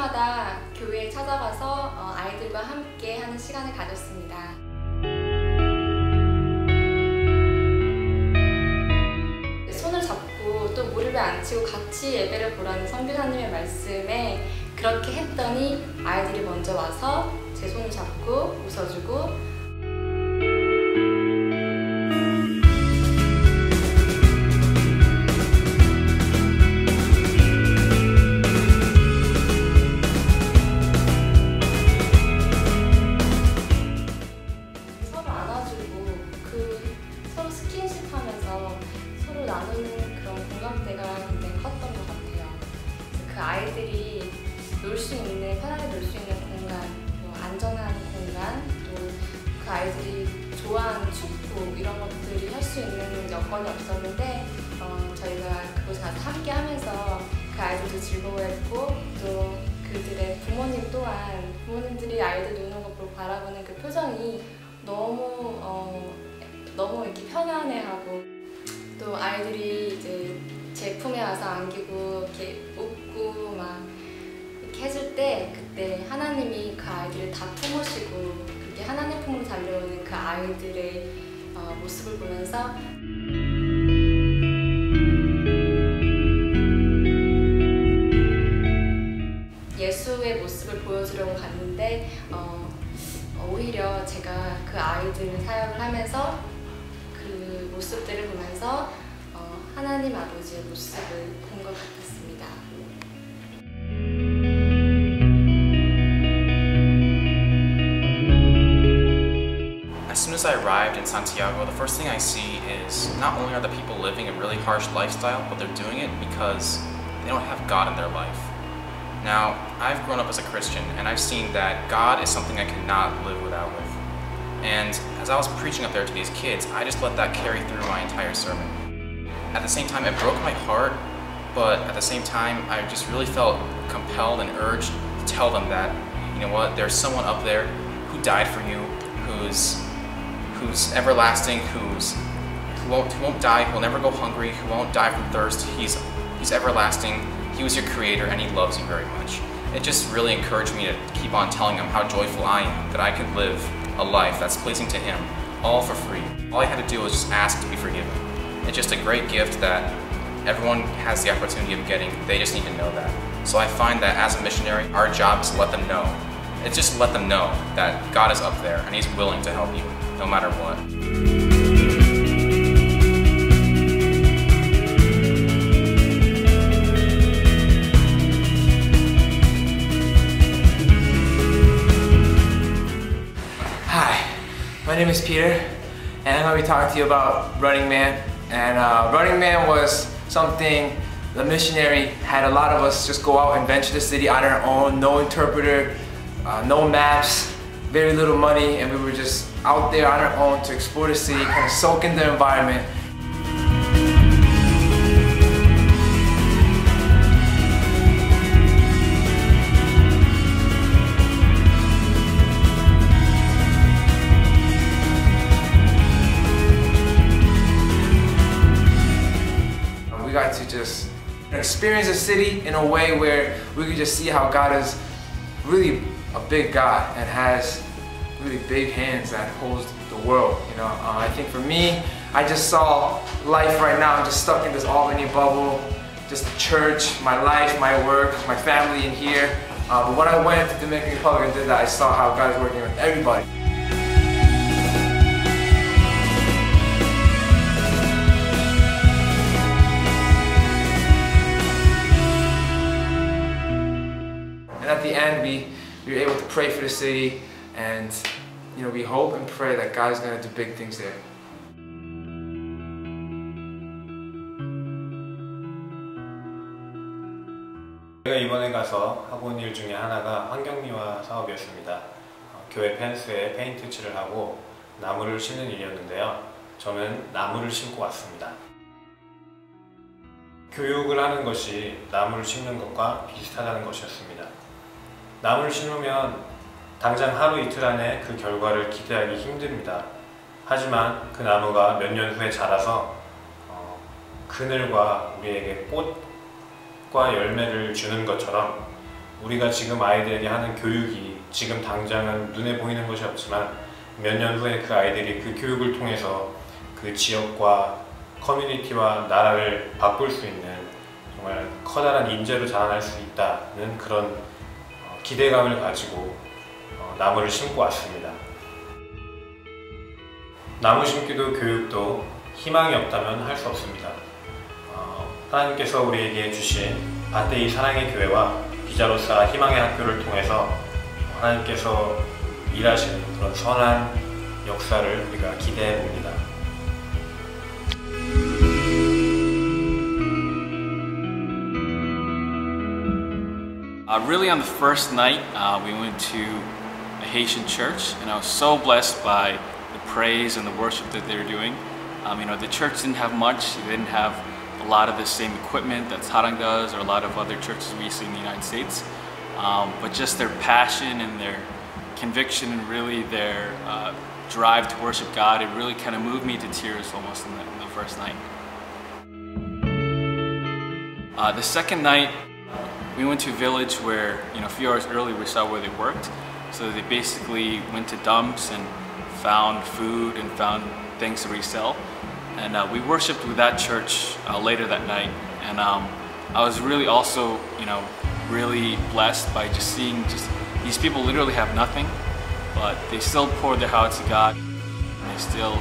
주일마다 교회에 찾아가서 아이들과 함께 하는 시간을 가졌습니다. 손을 잡고 또 무릎에 앉히고 같이 예배를 보라는 선교사님의 말씀에 그렇게 했더니 아이들이 먼저 와서 제 손을 잡고 웃어주고 서로 안아주고 서로 스킨십하면서 서로 나누는 그런 공감대가 굉장히 컸던 것 같아요. 그 아이들이 놀 수 있는, 편하게 놀 수 있는 공간, 또 안전한 공간, 또 그 아이들이 좋아하는 축구 이런 것들이 할 수 있는 여건이 없었는데 저희가 그곳에 가서 함께 하면서 그 아이들도 즐거워했고 또 그들의 부모님 또한 부모님들이 아이들 노는 것 보고 바라보는 그 표정이 너무 이렇게 편안해하고 또 아이들이 이제 제 품에 와서 안기고 이렇게 웃고 막 이렇게 해줄 때 그때 하나님이 그 아이들을 다 품으시고 그렇게 하나님 품으로 달려오는 그 아이들의 모습을 보면서 예수의 모습을 보여주려고 갔는데 오히려 제가 그 아이들 사역을 하면서 그 모습들을 보면서 하나님 아버지의 모습을 본 것 같았습니다. As soon as I arrived in Santiago, the first thing I see is not only are the people living a really harsh lifestyle, but they're doing it because they don't have God in their life. Now, I've grown up as a Christian, and I've seen that God is something I cannot live without with. And as I was preaching up there to these kids, I just let that carry through my entire sermon. At the same time, it broke my heart, but at the same time, I just really felt compelled and urged to tell them that, you know what, there's someone up there who died for you, who's everlasting, who won't die, who will never go hungry, who won't die from thirst. He's everlasting. He was your creator and he loves you very much. It just really encouraged me to keep on telling him how joyful I am that I could live a life that's pleasing to him, all for free. All I had to do was just ask to be forgiven. It's just a great gift that everyone has the opportunity of getting. They just need to know that. So I find that as a missionary, our job is to let them know. It's just to let them know that God is up there and he's willing to help you, no matter what. My name is Peter, and I'm going to be talking to you about Running Man. And Running Man was something the missionary had a lot of us just go out and venture the city on our own, no interpreter, no maps, very little money, and we were just out there on our own to explore the city, kind of soak in the environment. We got to just experience the city in a way where we could just see how God is really a big God and has really big hands that holds the world. You know, I think for me, I just saw life right now. I'm just stuck in this Albany bubble, just the church, my life, my work, my family in here. But when I went to Dominican Republic and did that, I saw how God is working with everybody. And at the end, we were able to pray for the city, and we hope and pray that God is going to do big things there. 제가 이번에 가서 해본 일 중에 하나가 환경미화 사업이었습니다. 교회 펜스에 페인트 칠을 하고 나무를 심는 일이었는데요. 저는 나무를 심고 왔습니다. 교육을 하는 것이 나무를 심는 것과 비슷하다는 것이었습니다. 나무를 심으면 당장 하루 이틀 안에 그 결과를 기대하기 힘듭니다. 하지만 그 나무가 몇 년 후에 자라서 그늘과 우리에게 꽃과 열매를 주는 것처럼 우리가 지금 아이들에게 하는 교육이 지금 당장은 눈에 보이는 것이 없지만 몇 년 후에 그 아이들이 그 교육을 통해서 그 지역과 커뮤니티와 나라를 바꿀 수 있는 정말 커다란 인재로 자라날 수 있다는 그런 기대감을 가지고 나무를 심고 왔습니다. 나무 심기도 교육도 희망이 없다면 할 수 없습니다. 하나님께서 우리에게 주신 바테이 사랑의 교회와 비자로사 희망의 학교를 통해서 하나님께서 일하시는 그런 선한 역사를 우리가 기대해 봅니다. Really on the first night, we went to a Haitian church, and I was so blessed by the praise and the worship that they were doing. You know, the church didn't have much. They didn't have a lot of the same equipment that Sarang does or a lot of other churches we see in the United States. But just their passion and their conviction and really their drive to worship God, it really kind of moved me to tears almost in the first night. The second night, we went to a village where, you know, a few hours earlier we saw where they worked. So they basically went to dumps and found food and found things to resell. And we worshiped with that church later that night. And I was really also, you know, really blessed by just seeing these people literally have nothing, but they still poured their hearts to God. They still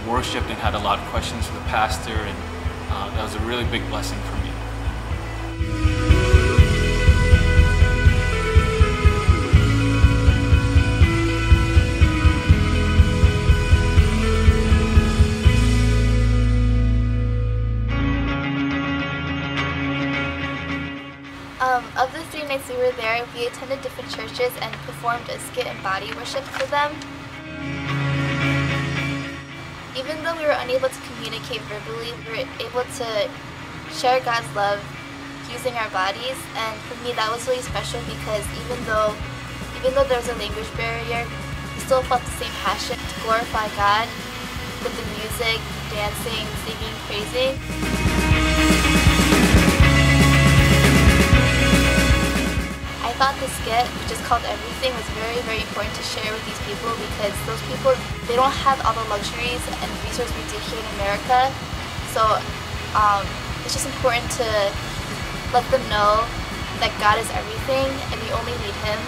worshipped and had a lot of questions for the pastor, and that was a really big blessing for me. Of the 3 nights we were there, we attended different churches and performed a skit and body worship for them. Even though we were unable to communicate verbally, we were able to share God's love using our bodies, and for me that was really special because even though there was a language barrier, we still felt the same passion to glorify God with the music, dancing, singing, praising. I thought the skit, which is called Everything, was very, very important to share with these people because those people, they don't have all the luxuries and resources we do here in America. So it's just important to let them know that God is everything and we only need Him.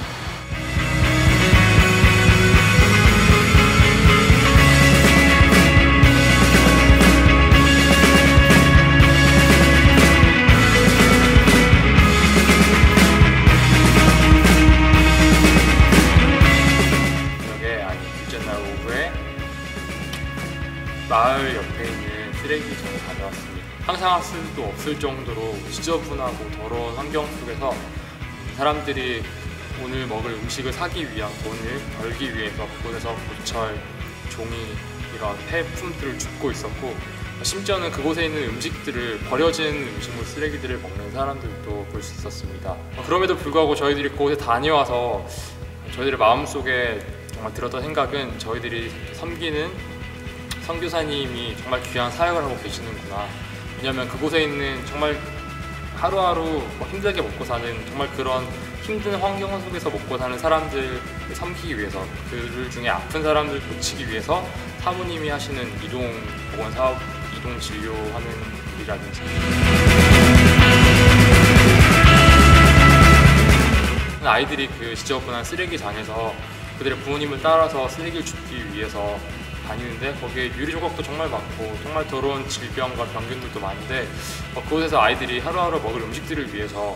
마을 옆에 있는 쓰레기장에 다녀왔습니다. 상상할 수도 없을 정도로 지저분하고 더러운 환경 속에서 사람들이 오늘 먹을 음식을 사기 위한 돈을 벌기 위해서 그곳에서 고철, 종이 이런 폐품들을 줍고 있었고, 심지어는 그곳에 있는 음식들을 버려진 음식물 쓰레기들을 먹는 사람들도 볼 수 있었습니다. 그럼에도 불구하고 저희들이 그곳에 다녀와서 저희들의 마음속에 정말 들었던 생각은 저희들이 섬기는 선교사님이 정말 귀한 사역을 하고 계시는구나. 왜냐하면 그곳에 있는 정말 하루하루 힘들게 먹고 사는 정말 그런 힘든 환경 속에서 먹고 사는 사람들을 섬기기 위해서, 그들 중에 아픈 사람들을 고치기 위해서 사모님이 하시는 이동보건 사업, 이동 진료하는 일이라든지 아이들이 그 지저분한 쓰레기장에서 그들의 부모님을 따라서 쓰레기를 줍기 위해서 다니는데 거기에 유리 조각도 정말 많고 정말 더러운 질병과 병균들도 많은데 그곳에서 아이들이 하루하루 먹을 음식들을 위해서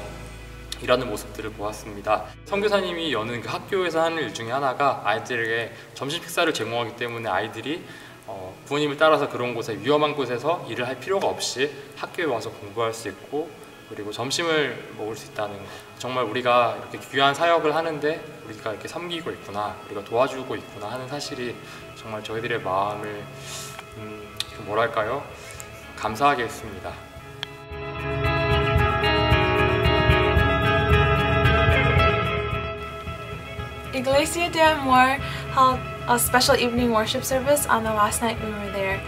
일하는 모습들을 보았습니다. 선교사님이 여는 그 학교에서 하는 일 중에 하나가 아이들에게 점심 식사를 제공하기 때문에 아이들이 부모님을 따라서 그런 곳에 위험한 곳에서 일을 할 필요가 없이 학교에 와서 공부할 수 있고 그리고 점심을 먹을 수 있다는, 정말 우리가 이렇게 귀한 사역을 하는데 우리가 이렇게 섬기고 있구나, 우리가 도와주고 있구나 하는 사실이 정말 저희들의 마음을 뭐랄까요? 감사하게 했습니다. Iglesia de Amor held a special evening worship service on the last night we were there.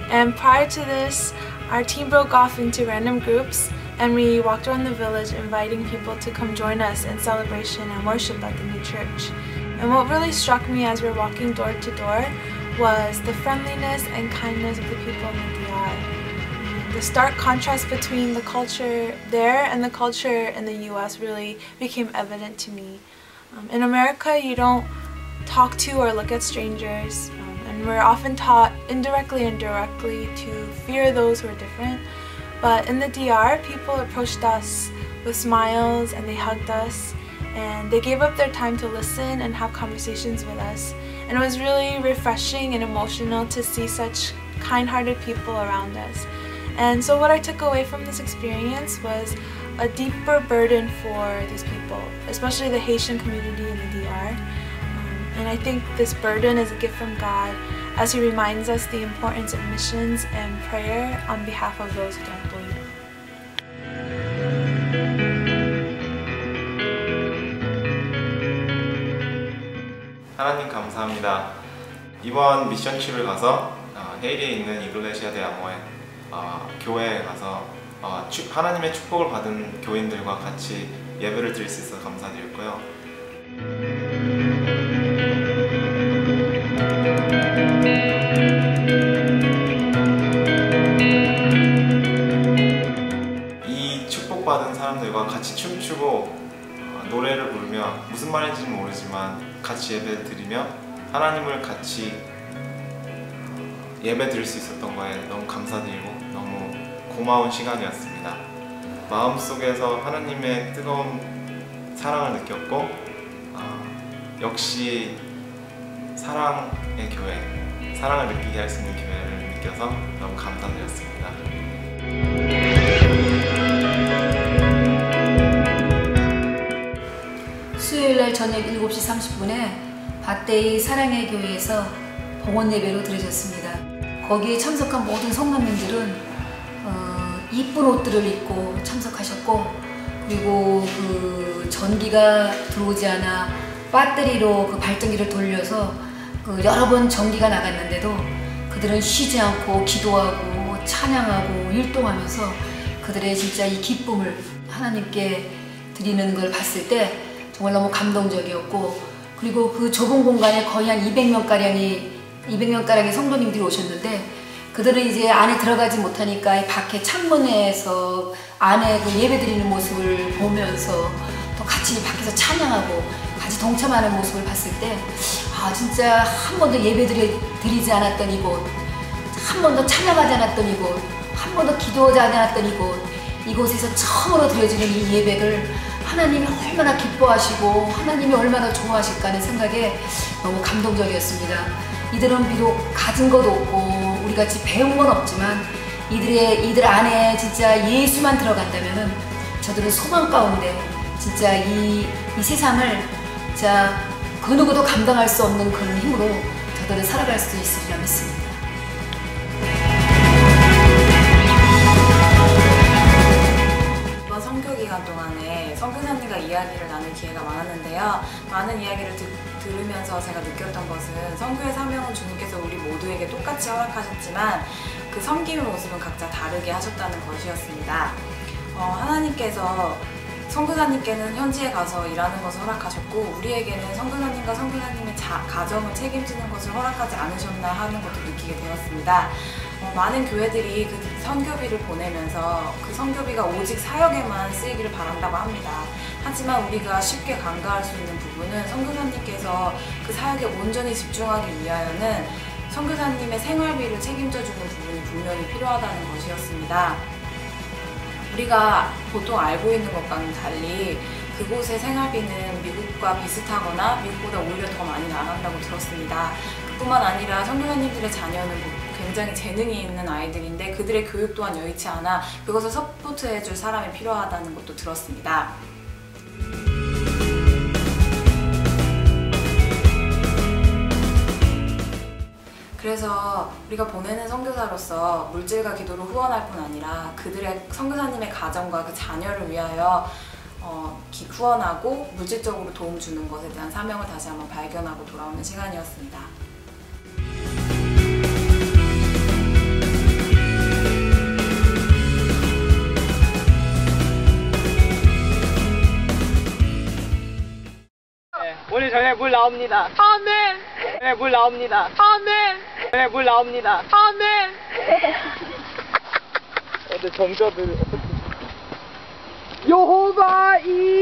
And prior to this, our team broke off into random groups and we walked around the village inviting people to come join us in celebration and worship at the new church. And what really struck me as we were walking door to door was the friendliness and kindness of the people in the DR. The stark contrast between the culture there and the culture in the US really became evident to me. In America, you don't talk to or look at strangers, and we're often taught indirectly and directly to fear those who are different. But in the DR, people approached us with smiles and they hugged us and they gave up their time to listen and have conversations with us. And it was really refreshing and emotional to see such kind-hearted people around us. And so what I took away from this experience was a deeper burden for these people, especially the Haitian community in the DR. And I think this burden is a gift from God as He reminds us the importance of missions and prayer on behalf of those who don't believe. 하나님 감사합니다. 이번 미션trip을 가서 헤이리에 있는 이글레시아 데 아모에 교회에 가서 하나님의 축복을 받은 교인들과 같이 예배를 드릴 수 있어서 감사드렸고요. 이 축복받은 사람들과 같이 춤추고 노래를 부르며 무슨 말인지는 모르지만 같이 예배를 드리며 하나님을 같이 예배 드릴 수 있었던 거에 너무 감사드리고 너무 고마운 시간이었습니다. 마음속에서 하나님의 뜨거운 사랑을 느꼈고 역시 사랑의 교회, 사랑을 느끼게 할 수 있는 교회를 느껴서 너무 감사드렸습니다. 수요일날 저녁 7시 30분에 밭대이 사랑의 교회에서 봉헌 예배로 드려졌습니다. 거기에 참석한 모든 성도님들은 이쁜 옷들을 입고 참석하셨고, 그리고 그 전기가 들어오지 않아 배터리로 그 발전기를 돌려서 여러 번 전기가 나갔는데도 그들은 쉬지 않고 기도하고 찬양하고 율동하면서 그들의 진짜 이 기쁨을 하나님께 드리는 걸 봤을 때 정말 너무 감동적이었고, 그리고 그 좁은 공간에 거의 한 200명가량의 성도님들이 오셨는데 그들은 이제 안에 들어가지 못하니까 밖에 창문에서 안에 그 예배 드리는 모습을 보면서 또 같이 밖에서 찬양하고 같이 동참하는 모습을 봤을 때 진짜 한 번도 예배 드리지 않았던 이곳, 한 번도 찬양하지 않았던 이곳, 한 번도 기도하지 않았던 이곳에서 처음으로 드려지는 이 예배를 하나님이 얼마나 기뻐하시고 하나님이 얼마나 좋아하실까 하는 생각에 너무 감동적이었습니다. 이들은 비록 가진 것 없고 우리같이 배운 건 없지만 이들 안에 진짜 예수만 들어간다면은 저들은 소망 가운데 진짜 이 세상을 진짜 그 누구도 감당할 수 없는 그런 힘으로 저들은 살아갈 수 있으리라 믿습니다. 이번 선교 기간 동안에 선교사님과 이야기를 나눌 기회가 많았는데요. 많은 이야기를 들으면서 제가 느꼈던 것은 선교의 사명은 주님께서 우리 모두에게 똑같이 허락하셨지만 그 섬김의 모습은 각자 다르게 하셨다는 것이었습니다. 하나님께서 선교사님께는 현지에 가서 일하는 것을 허락하셨고 우리에게는 선교사님과 선교사님의 가정을 책임지는 것을 허락하지 않으셨나 하는 것도 느끼게 되었습니다. 많은 교회들이 그 선교비를 보내면서 그 선교비가 오직 사역에만 쓰이기를 바란다고 합니다. 하지만 우리가 쉽게 간과할 수 있는 부분은 선교사님께서 그 사역에 온전히 집중하기 위하여는 선교사님의 생활비를 책임져주는 부분이 분명히 필요하다는 것이었습니다. 우리가 보통 알고 있는 것과는 달리 그곳의 생활비는 미국과 비슷하거나 미국보다 오히려 더 많이 나간다고 들었습니다. 그뿐만 아니라 선교사님들의 자녀는 굉장히 재능이 있는 아이들인데 그들의 교육 또한 여의치 않아 그것을 서포트해줄 사람이 필요하다는 것도 들었습니다. 그래서 우리가 보내는 선교사로서 물질과 기도로 후원할 뿐 아니라 그들의 선교사님의 가정과 그 자녀를 위하여 후원하고 물질적으로 도움 주는 것에 대한 사명을 다시 한번 발견하고 돌아오는 시간이었습니다. 네, 물 나옵니다. 아멘. 네, 물 나옵니다. 아멘. 네, 물 나옵니다. 아멘. 근데 정자들 여호바 이